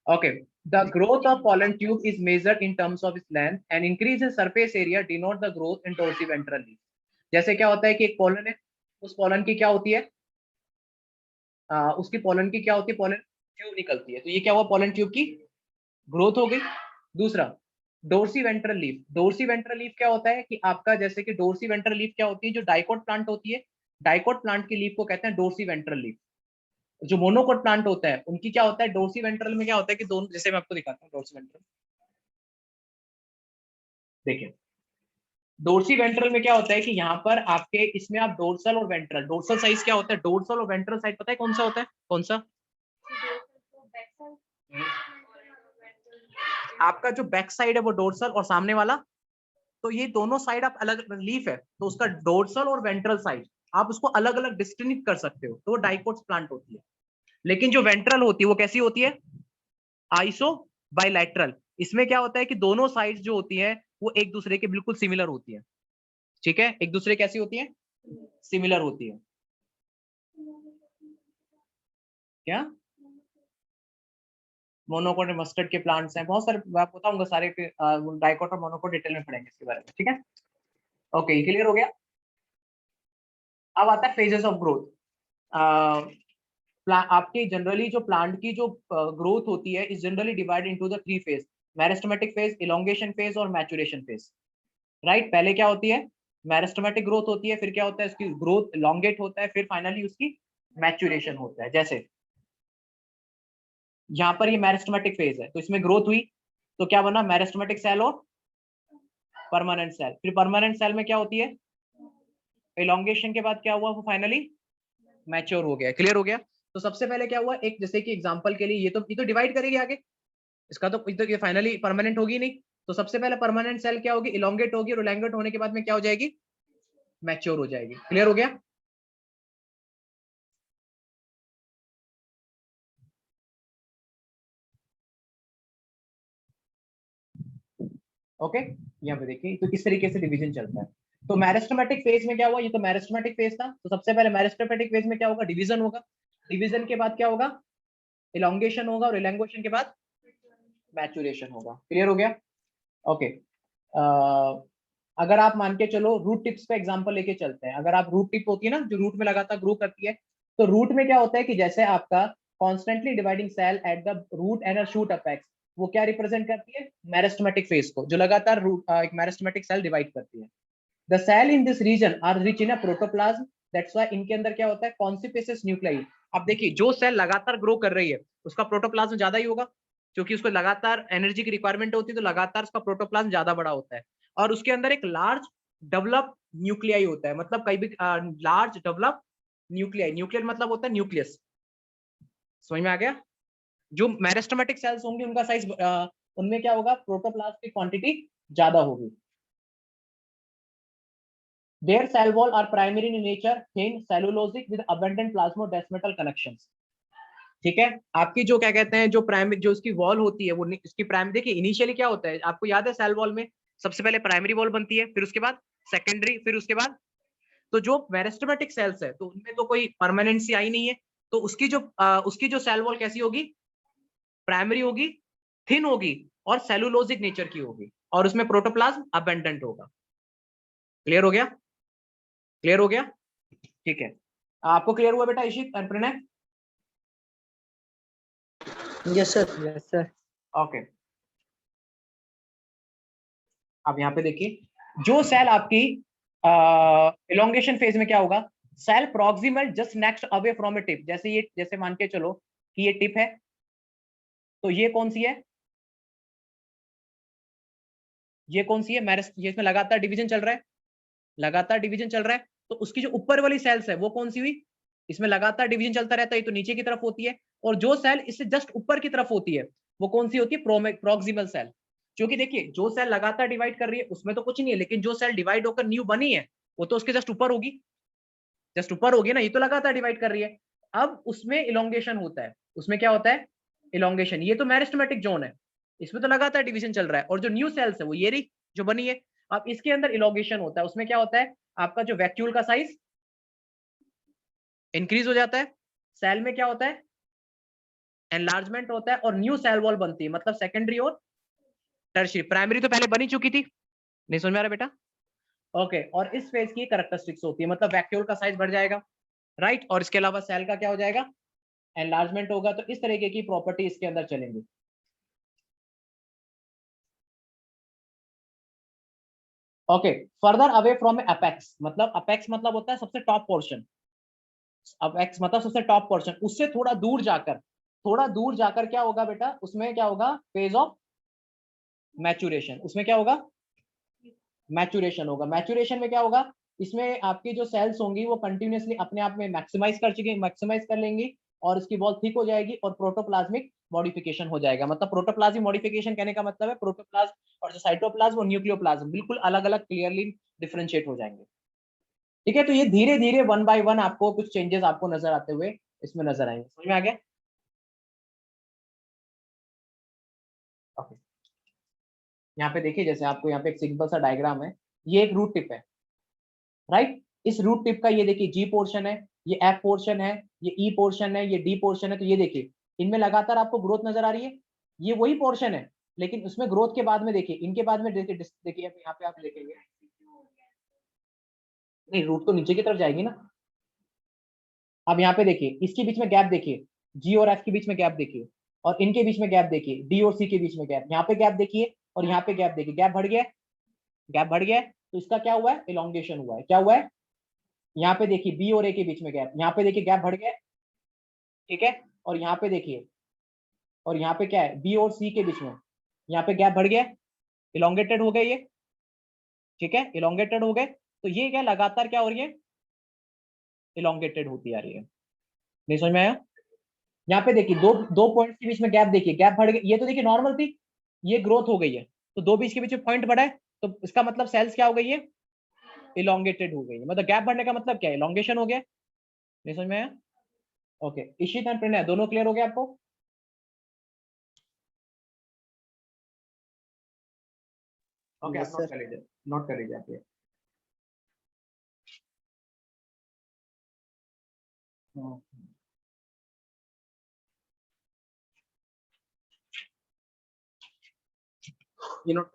Okay, the growth of pollen tube is measured in terms of its length and increase in surface area denote the growth in dorsiventral leaf. जैसे क्या होता है कि एक pollen है, उस pollen की क्या होती है, उसकी पोलन की क्या होती है, पोलन ट्यूब निकलती है, तो ये क्या हुआ, पोलन ट्यूब की ग्रोथ हो गई। दूसरा dorsi ventral leaf, dorsi ventral leaf क्या होता है कि आपका, जैसे कि डोर्सी वेंट्रल लीफ क्या होती है, जो डाइकोट प्लांट होती है, डाइकोट प्लांट की लीफ को कहते हैं डोर्सी वेंट्रल लीफ। जो मोनोकोट प्लांट होता है उनकी क्या होता है, डोर्सी वेंट्रल में क्या होता है कि दोनों, जैसे मैं आपको दिखाता हूँ डोर्सी वेंट्रल, देखिए डोर्सी वेंट्रल में क्या होता है कि यहाँ पर आपके, इसमें आप डोर्सल और वेंट्रल, डोर्सल साइज क्या होता है, डोर्सल और वेंट्रल साइड पता है कौन सा होता है, कौन सा, आपका जो बैक साइड है वो डोर्सल और सामने वाला, तो ये दोनों साइड आप अलग, लीफ है तो उसका डोर्सल और वेंट्रल साइड आप उसको अलग अलग डिस्टिंक्ट कर सकते हो, तो वो डाइकोट्स प्लांट होती है। लेकिन जो वेंट्रल होती है वो कैसी होती है, आइसो बाइलैटरल। इसमें क्या होता है कि दोनों साइड्स जो होती है वो एक दूसरे के बिल्कुल सिमिलर होती है, ठीक है, एक दूसरे कैसी होती है, सिमिलर होती है। क्या मोनोकोट मस्टर्ड के प्लांट्स हैं बहुत सारे, मैं आपको बताऊंगा सारे, डाइकोट और मोनोकोट डिटेल में पढ़ेंगे इसके बारे में, ठीक है। ओके, क्लियर हो गया। अब आता है फेजेस ऑफ ग्रोथ। आपकी जनरली जो प्लांट की जो ग्रोथ होती है is generally divide into the three phase, meristematic phase, elongation phase और मैचुरेशन फेज। राइट, पहले क्या होती है, मेरिस्टेमेटिक ग्रोथ होती है, फिर क्या होता है उसकी ग्रोथ इलोंगेट होता है, फिर फाइनली उसकी मैचुरेशन होता है। जैसे यहाँ पर ये मेरिस्टेमेटिक फेज है तो इसमें ग्रोथ हुई, तो क्या बना, मेरिस्टेमेटिक सेल और परमानेंट सेल। फिर परमानेंट सेल में क्या होती है, इलोंगेशन के बाद क्या हुआ, वो फाइनली मैच्योर हो गया। क्लियर हो गया। तो सबसे पहले क्या हुआ, एक जैसे कि एग्जांपल के लिए ये तो डिवाइड करेगी आगे, इसका तो ये फाइनली परमानेंट होगी नहीं, तो सबसे पहले परमानेंट सेल क्या होगी, इलोंगेट होगी, और इलोंगेट होने के बाद में क्या हो जाएगी, मैच्योर हो जाएगी। क्लियर हो गया। ओके, यहाँ पे देखिए तो किस तरीके से डिवीजन चलता है। तो मेरिस्टेमेटिक फेज में क्या हुआ, ये तो मेरिस्टेमेटिक फेज था, तो सबसे पहले मेरिस्टेमेटिक फेज में क्या होगा, डिवीजन होगा, डिवीजन के बाद क्या होगा, इलोंगेशन होगा, और इलोंगेशन के बाद मैचुरेशन होगा। क्लियर हो गया। ओके, अगर आप मान के चलो रूट टिप्स पे एग्जांपल लेके चलते हैं, अगर आप रूट टिप होती है ना जो रूट में लगातार ग्रो करती है, तो रूट में क्या होता है कि जैसे आपका constantly dividing cell at the root and shoot apex, वो क्या रिप्रेजेंट करती है, मेरिस्टेमेटिक फेज को, जो लगातार एक मेरिस्टेमेटिक सेल डिवाइड करती है। The cell in this region are rich in a protoplasm, that's why इनके अंदर क्या होता है, कॉन्सिपेसिस न्यूक्लियाई। अब देखिए जो सेल लगातार ग्रो कर रही है उसका प्रोटोप्लाज्म ज्यादा ही होगा, क्योंकि उसको लगातार एनर्जी की रिक्वायरमेंट होती है, तो लगातार उसका प्रोटोप्लाज्म ज्यादा बड़ा होता है, और उसके अंदर एक लार्ज डेवलप न्यूक्लियाई होता है, मतलब कहीं भी लार्ज डेवलप न्यूक्लियाई, न्यूक्लियर मतलब होता है न्यूक्लियस। समझ में आ गया। जो मेरिस्टेमेटिक सेल्स होंगे उनका साइज, उनमें क्या होगा, प्रोटोप्लाज्म की क्वांटिटी ज्यादा होगी। Their cell wall are primary in nature, thin, cellulosic with abundant plasmodesmatal connections. ठीक है, आपकी जो क्या कहते हैं, जो प्राइमरी जो उसकी वॉल होती है, वो इसकी प्राइमरी, देखिए इनिशियली क्या होता है आपको याद है, सेल वॉल में सबसे पहले प्राइमरी वॉल बनती है, फिर उसके बाद सेकेंडरी, फिर उसके बाद, तो जो मेरिस्टेमेटिक सेल्स है तो उनमें तो कोई परमानेंसी आई नहीं है, तो उसकी जो सेल वॉल कैसी होगी, प्राइमरी होगी, थिन होगी, और सेलुलोजिक नेचर की होगी, और उसमें प्रोटोप्लाज्म अबेंडेंट होगा। क्लियर हो गया, क्लियर हो गया, ठीक है। आपको क्लियर हुआ बेटा इशित और Pranay? Yes sir, yes sir. Okay, अब यहाँ पे देखिए जो सेल आपकी इलोंगेशन फेज में क्या होगा, cell proximal just next away from a tip, जैसे ये, जैसे मान के चलो कि ये टिप है, तो ये कौन सी है, ये कौन सी है, ये इसमें लगातार डिवीजन चल रहा है, लगातार डिवीजन चल रहा है, तो उसकी जो ऊपर वाली सेल्स है वो कौन सी हुई, इसमें लगातार डिवीजन चलता रहता है, तो नीचे की तरफ होती है, और जो सेल इससे जस्ट ऊपर की तरफ होती है वो कौन सी होती है, प्रॉक्सिमल सेल। क्योंकि देखिए जो सेल लगातार डिवाइड कर रही है उसमें तो कुछ नहीं है, लेकिन जो सेल डिवाइड होकर न्यू बनी है वो तो उसके जस्ट ऊपर होगी, जस्ट ऊपर होगी ना, ये तो लगातार डिवाइड कर रही है। अब उसमें इलोंगेशन होता है, उसमें क्या होता है, इलोंगेशन, ये तो मेरिस्टेमेटिक जोन है, इसमें तो लगातार डिवीजन चल रहा है, और जो न्यू सेल्स है वो ये रही जो बनी है। अब इसके अंदर इलोंगेशन होता है, उसमें क्या होता है, आपका जो वैक्यूल का साइज इंक्रीज हो जाता है, सेल में क्या होता है, एनलार्जमेंट होता है और न्यू सेल वॉल बनती है, मतलब सेकेंडरी और टर्शियरी। प्राइमरी तो पहले बनी चुकी थी, नहीं समझ में आ रहा बेटा? ओके, और इस फेज की कैरेक्टरिस्टिक्स होती है, मतलब वैक्यूल का साइज बढ़ जाएगा, राइट, और इसके अलावा सेल का क्या हो जाएगा, एनलार्जमेंट होगा। तो इस तरीके की प्रॉपर्टी इसके अंदर चलेंगी। Okay, further away from apex, मतलब अपेक्स मतलब होता है सबसे टॉप पोर्शन, अपेक्स मतलब सबसे टॉप पोर्शन, उससे थोड़ा दूर जाकर क्या होगा बेटा, उसमें क्या होगा, फेज ऑफ मैचुरेशन। उसमें क्या होगा, मैचुरेशन होगा। मैचुरेशन में क्या होगा, इसमें आपकी जो सेल्स होंगी वो कंटिन्यूअसली अपने आप में मैक्सिमाइज कर लेंगी, और इसकी वॉल थिक हो जाएगी और प्रोटोप्लाज्मिक मॉडिफिकेशन हो जाएगा। मतलब प्रोटोप्लाज्मिक मॉडिफिकेशन कहने का मतलब है प्रोटोप्लाज्म और जो साइटोप्लाज्म और न्यूक्लियोप्लाज्म बिल्कुल अलग अलग क्लियरली डिफरेंशिएट हो जाएंगे। ठीक है, तो ये धीरे धीरे वन बाय वन आपको कुछ चेंजेस आपको नजर आते हुए इसमें नजर आएंगे। समझ में आ गया? ओके, यहाँ पे देखिए, जैसे आपको यहाँ पे एक सिंपल सा डायग्राम है, ये एक रूट टिप है, राइट। इस रूट टिप का ये देखिए जी पोर्शन है, ये एफ पोर्शन है, ये ई पोर्शन है, ये डी पोर्शन है। तो ये देखिए, इनमें लगातार आपको ग्रोथ नजर आ रही है, ये वही पोर्शन है, लेकिन उसमें ग्रोथ के बाद में देखिए, इनके बाद में देखिए देखिए यहाँ पे आप देखेंगे, नहीं रूट तो नीचे की तरफ जाएगी ना। अब यहाँ पे देखिए, इसके बीच में गैप देखिए, जी और एफ के बीच में गैप देखिए, और इनके बीच में गैप देखिए, डी और सी के बीच में गैप, यहाँ पे गैप देखिए, और यहाँ पे गैप देखिए, गैप बढ़ गया, गैप बढ़ गया। तो इसका क्या हुआ है, इलोंगेशन हुआ है। क्या हुआ है, यहाँ पे देखिए बी और ए के बीच में गैप, यहाँ पे देखिए गैप बढ़ गया, ठीक है, और यहाँ पे देखिए, और यहाँ पे क्या है, बी और सी के बीच में, यहाँ पे गैप बढ़ गया, इलोंगेटेड हो गए ये, ठीक है, इलोंगेटेड हो गए। तो ये क्या लगातार क्या हो रही है, इलोंगेटेड होती आ रही है। नहीं समझ में आया? यहाँ पे देखिए दो दो पॉइंट्स के बीच में गैप देखिए, गैप बढ़ गई, ये तो देखिए नॉर्मल थी, ये ग्रोथ हो गई है, तो दो बीच के बीच में पॉइंट बढ़ा है, तो इसका मतलब सेल्स क्या हो गई है, इलोंगेटेड हो गई है। मतलब गैप बढ़ने का मतलब क्या है, इलोंगेशन हो गया। नहीं समझ में आया? ओके, इशित एंड प्रणय दोनों क्लियर हो गया आपको? ओके, Yes, आप sir. नोट कर लीजिए आप ये। ये नोट